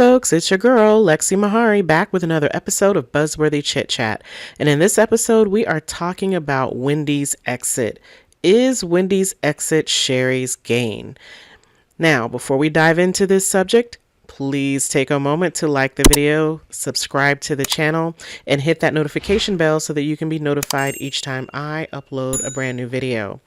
folks, it's your girl, Lexi Mahari, back with another episode of Buzzworthy Chit Chat. And in this episode, we are talking about Wendy's exit. Is Wendy's exit Sherri's gain? Now, before we dive into this subject, please take a moment to like the video, subscribe to the channel, and hit that notification bell so that you can be notified each time I upload a brand new video.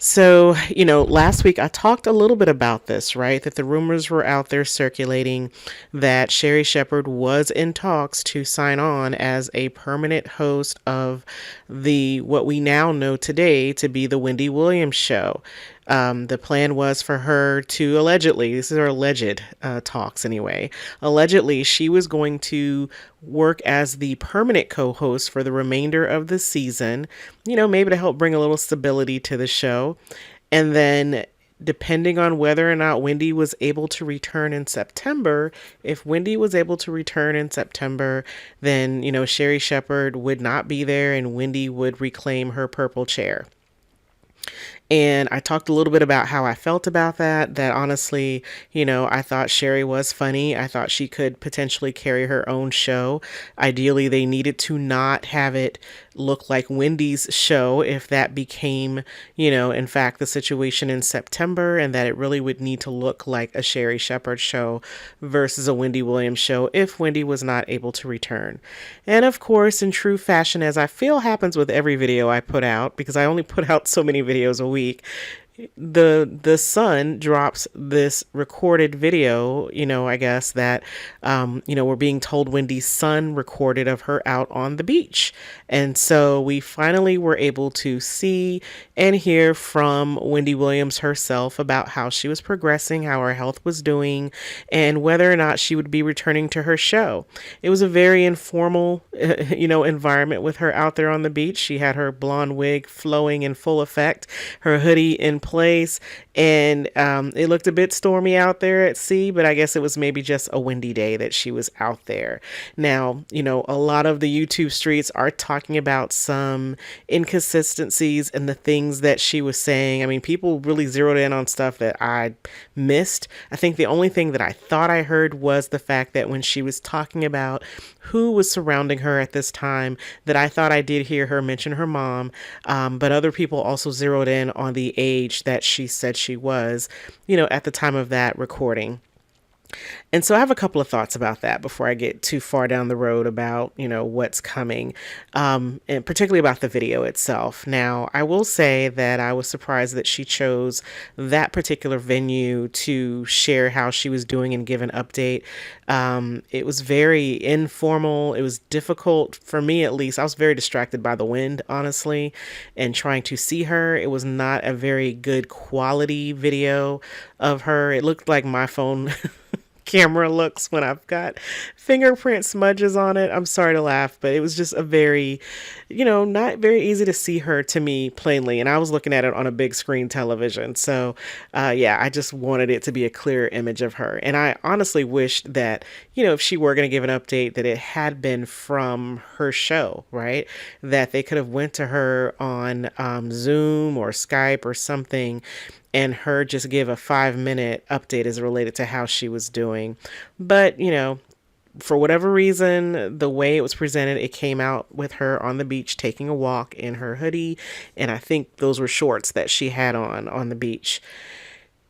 So, last week I talked a little bit about this, right? That the rumors were out there circulating that Sherri Shepherd was in talks to sign on as a permanent host of what we now know today to be the Wendy Williams Show. The plan was for her to allegedly, this is her alleged talks anyway, allegedly she was going to work as the permanent co-host for the remainder of the season, maybe to help bring a little stability to the show. And then depending on whether or not Wendy was able to return in September, if Wendy was able to return in September, then, Sherri Shepherd would not be there and Wendy would reclaim her purple chair. And I talked a little bit about how I felt about that honestly, I thought Sherri was funny. I thought she could potentially carry her own show. Ideally, they needed to not have it look like Wendy's show if that became, in fact, the situation in September, and that it really would need to look like a Sherri Shepherd show versus a Wendy Williams show if Wendy was not able to return. And of course, in true fashion, as I feel happens with every video I put out, because I only put out so many videos a week, the Sun drops this recorded video, I guess that, we're being told Wendy's son recorded of her out on the beach. And so we finally were able to see and hear from Wendy Williams herself about how she was progressing, how her health was doing, and whether or not she would be returning to her show. It was a very informal, environment with her out there on the beach. She had her blonde wig flowing in full effect, her hoodie in place, and it looked a bit stormy out there at sea, but I guess it was maybe just a windy day that she was out there. Now, a lot of the YouTube streets are talking about some inconsistencies in the things that she was saying. I mean, people really zeroed in on stuff that I missed. I think the only thing that I thought I heard was the fact that when she was talking about who was surrounding her at this time, that I thought I did hear her mention her mom, but other people also zeroed in on the age that she said she was, at the time of that recording. And so I have a couple of thoughts about that before I get too far down the road about, what's coming, and particularly about the video itself. Now, I will say that I was surprised that she chose that particular venue to share how she was doing and give an update. It was very informal. It was difficult for me, at least. I was very distracted by the wind, honestly, and trying to see her. It was not a very good quality video of her. It looked like my phone camera looks when I've got fingerprint smudges on it. I'm sorry to laugh, but it was just a very, not very easy to see her to me plainly. And I was looking at it on a big screen television. So, I just wanted it to be a clear image of her. And I honestly wished that, if she were going to give an update, that it had been from her show, right? That they could have went to her on Zoom or Skype or something and her just give a 5-minute update as related to how she was doing. But, for whatever reason, the way it was presented, it came out with her on the beach taking a walk in her hoodie. And I think those were shorts that she had on the beach.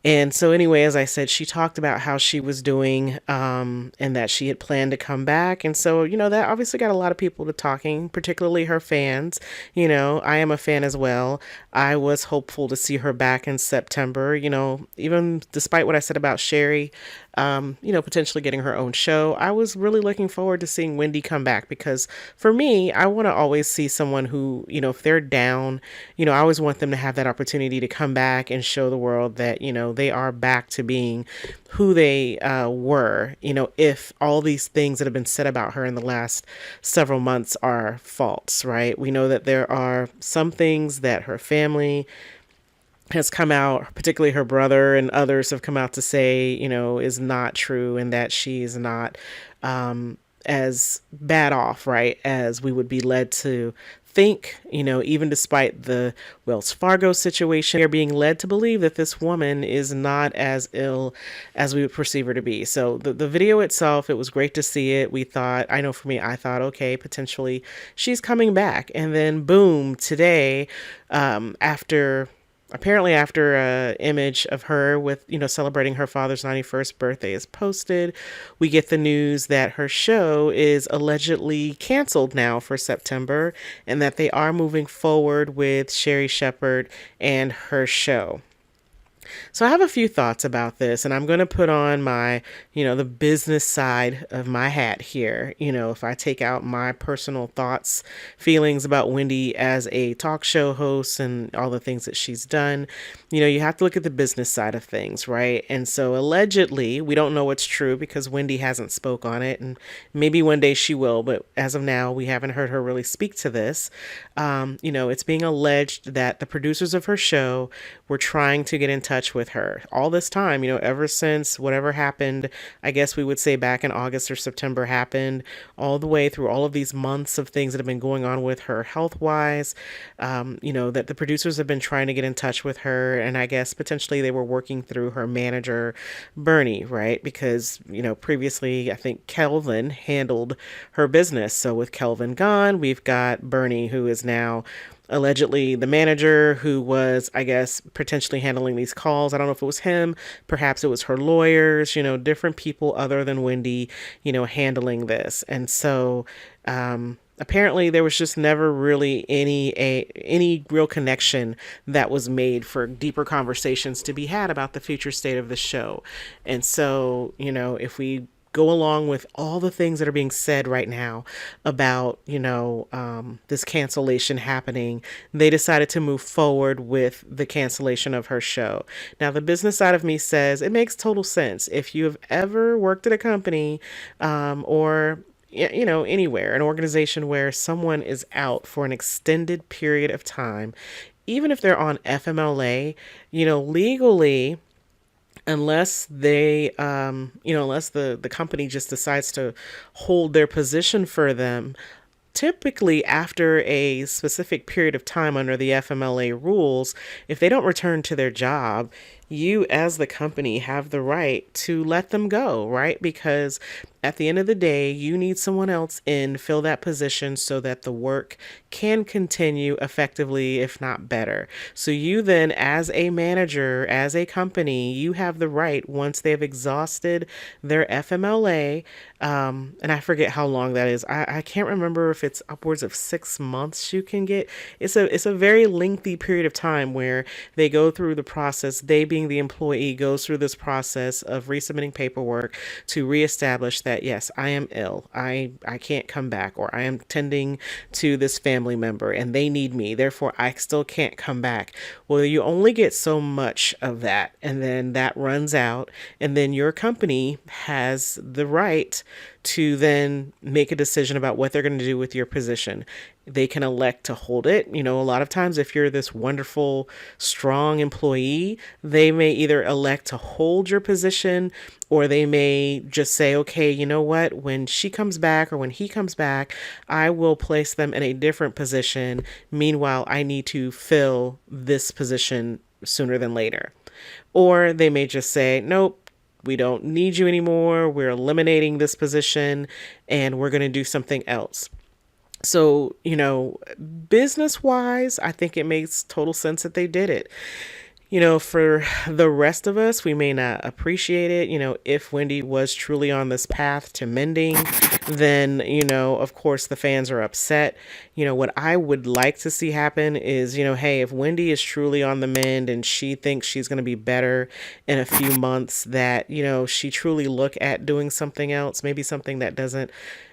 And so anyway, as I said, she talked about how she was doing, and that she had planned to come back. And so, that obviously got a lot of people to talking, particularly her fans. I am a fan as well. I was hopeful to see her back in September, even despite what I said about Sherri, potentially getting her own show. I was really looking forward to seeing Wendy come back because for me, I want to always see someone who, if they're down, I always want them to have that opportunity to come back and show the world that, they are back to being who they were, if all these things that have been said about her in the last several months are false, right? We know that there are some things that her family has come out, particularly her brother and others have come out to say, is not true, and that she's not, as bad off, right, as we would be led to think, even despite the Wells Fargo situation, we are being led to believe that this woman is not as ill as we would perceive her to be. So the video itself, it was great to see it. We thought, I know for me, I thought, okay, potentially she's coming back. And then boom, today, after a image of her with, celebrating her father's 91st birthday is posted, we get the news that her show is allegedly canceled now for September and that they are moving forward with Sherri Shepherd and her show. So I have a few thoughts about this, and I'm going to put on my, the business side of my hat here. If I take out my personal thoughts, feelings about Wendy as a talk show host and all the things that she's done, you have to look at the business side of things, right? And so allegedly, we don't know what's true because Wendy hasn't spoke on it, and maybe one day she will, but as of now, we haven't heard her really speak to this. It's being alleged that the producers of her show were trying to get in touch with her all this time, ever since whatever happened, I guess we would say back in August or September happened, all the way through all of these months of things that have been going on with her health wise, that the producers have been trying to get in touch with her. And I guess potentially they were working through her manager, Bernie, right? Because, previously I think Kelvin handled her business. So with Kelvin gone, we've got Bernie, who is now allegedly the manager who was, I guess, potentially handling these calls. I don't know if it was him, perhaps it was her lawyers, different people other than Wendy, handling this. And so apparently there was just never really any real connection that was made for deeper conversations to be had about the future state of the show. And so, if we go along with all the things that are being said right now about, this cancellation happening, they decided to move forward with the cancellation of her show. Now, the business side of me says it makes total sense. If you have ever worked at a company, or anywhere, an organization where someone is out for an extended period of time, even if they're on FMLA, legally, unless unless the company just decides to hold their position for them, typically after a specific period of time under the FMLA rules, if they don't return to their job, you as the company have the right to let them go, right? Because at the end of the day, you need someone else in fill that position so that the work can continue effectively, if not better. So you then, as a manager, as a company, you have the right, once they've exhausted their FMLA, and I forget how long that is. I can't remember if it's upwards of 6 months you can get. It's a very lengthy period of time where they go through the process. They, being the employee, goes through this process of resubmitting paperwork to reestablish that, yes, I am ill. I can't come back, or I am tending to this family member and they need me. Therefore, I still can't come back. Well, you only get so much of that, and then that runs out, and then your company has the right to then make a decision about what they're going to do with your position. They can elect to hold it. A lot of times if you're this wonderful, strong employee, they may either elect to hold your position, or they may just say, okay, you know what, when she comes back or when he comes back, I will place them in a different position. Meanwhile, I need to fill this position sooner than later. Or they may just say, nope, we don't need you anymore. We're eliminating this position and we're going to do something else. So, business wise, I think it makes total sense that they did it. For the rest of us, we may not appreciate it. If Wendy was truly on this path to mending, then, of course, the fans are upset. What I would like to see happen is, hey, if Wendy is truly on the mend and she thinks she's going to be better in a few months, that, she truly look at doing something else, maybe something that doesn't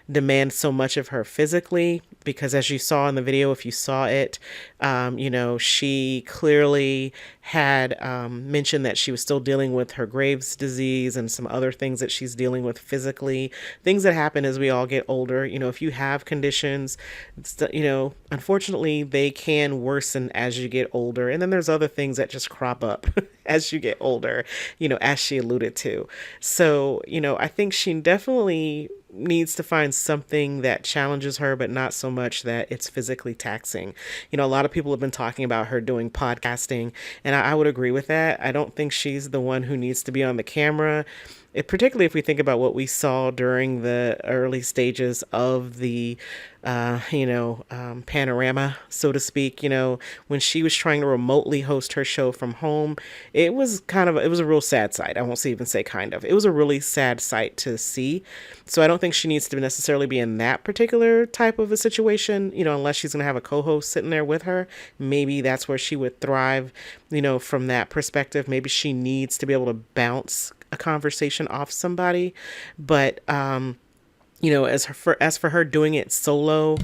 demand so much of her physically, because as you saw in the video, if you saw it, she clearly had mentioned that she was still dealing with her Graves' disease and some other things that she's dealing with physically, things that happen as we all get older. If you have conditions, unfortunately, they can worsen as you get older. And then there's other things that just crop up as you get older, as she alluded to. So, I think she definitely needs to find something that challenges her, but not so much that it's physically taxing. A lot of people have been talking about her doing podcasting, and I would agree with that. I don't think she's the one who needs to be on the camera. Particularly if we think about what we saw during the early stages of the, panorama, so to speak, when she was trying to remotely host her show from home, it was a real sad sight. I won't even say kind of. It was a really sad sight to see. So I don't think she needs to necessarily be in that particular type of a situation, unless she's going to have a co-host sitting there with her. Maybe that's where she would thrive, from that perspective. Maybe she needs to be able to bounce a conversation off somebody. But as for her doing it solo,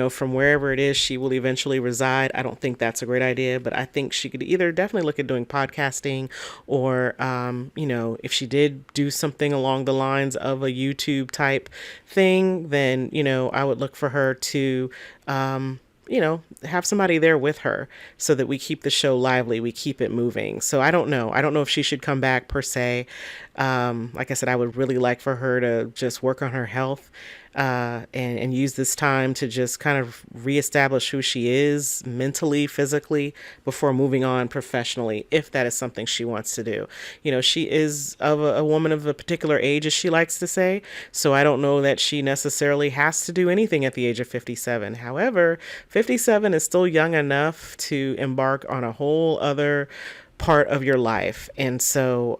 from wherever it is she will eventually reside, I don't think that's a great idea. But I think she could either definitely look at doing podcasting, or if she did do something along the lines of a YouTube type thing, then I would look for her to have somebody there with her so that we keep the show lively, we keep it moving. So I don't know if she should come back per se. Like I said, I would really like for her to just work on her health, and use this time to just kind of reestablish who she is mentally, physically, before moving on professionally, if that is something she wants to do. She is of a woman of a particular age, as she likes to say, so I don't know that she necessarily has to do anything at the age of 57. However, 57 is still young enough to embark on a whole other part of your life. And so,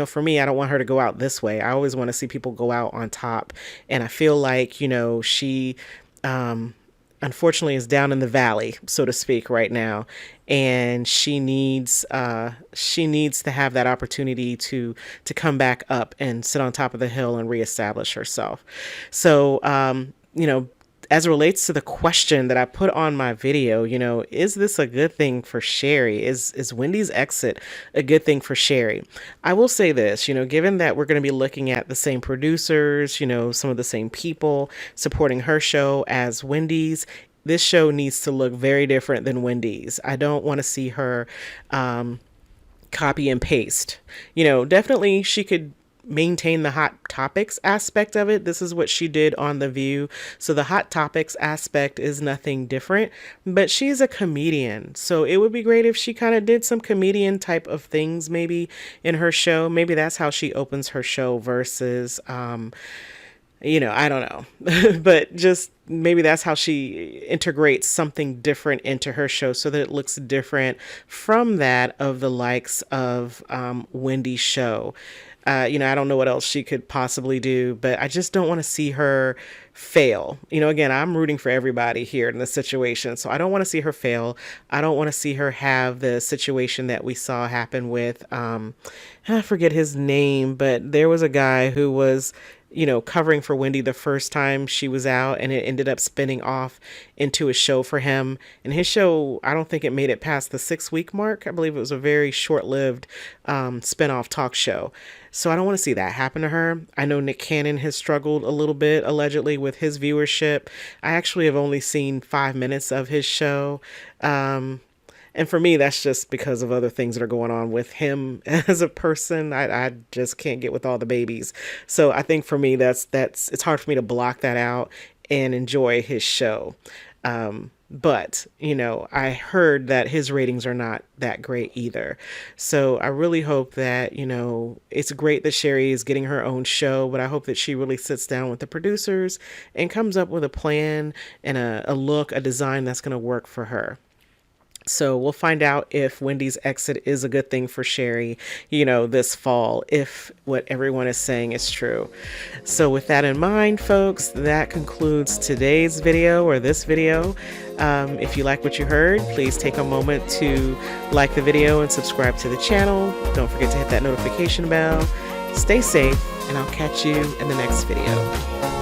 for me, I don't want her to go out this way. I always want to see people go out on top. And I feel like, she, unfortunately is down in the valley, so to speak, right now. And she needs to have that opportunity to come back up and sit on top of the hill and reestablish herself. So, as it relates to the question that I put on my video, is this a good thing for Sherri? Is Wendy's exit a good thing for Sherri? I will say this, given that we're going to be looking at the same producers, some of the same people supporting her show as Wendy's, this show needs to look very different than Wendy's. I don't want to see her copy and paste. Definitely she could maintain the hot topics aspect of it. This is what she did on The View. So the hot topics aspect is nothing different, but she's a comedian. So it would be great if she kind of did some comedian type of things maybe in her show. Maybe that's how she opens her show versus, I don't know, but just maybe that's how she integrates something different into her show so that it looks different from that of the likes of Wendy's show. I don't know what else she could possibly do, but I just don't want to see her fail. Again, I'm rooting for everybody here in this situation, so I don't want to see her fail. I don't want to see her have the situation that we saw happen with, I forget his name, but there was a guy who was covering for Wendy the first time she was out, and it ended up spinning off into a show for him. And his show, I don't think it made it past the 6-week mark. I believe it was a very short-lived spin-off talk show. So I don't want to see that happen to her. I know Nick Cannon has struggled a little bit, allegedly, with his viewership. I actually have only seen 5 minutes of his show. And for me, that's just because of other things that are going on with him as a person. I just can't get with all the babies. So I think for me, it's hard for me to block that out and enjoy his show. But, I heard that his ratings are not that great either. So I really hope that, it's great that Sherri is getting her own show, but I hope that she really sits down with the producers and comes up with a plan and a design that's going to work for her. So we'll find out if Wendy's exit is a good thing for Sherri, this fall, if what everyone is saying is true. So with that in mind, folks, that concludes today's video, or this video. If you like what you heard, please take a moment to like the video and subscribe to the channel. Don't forget to hit that notification bell. Stay safe, and I'll catch you in the next video.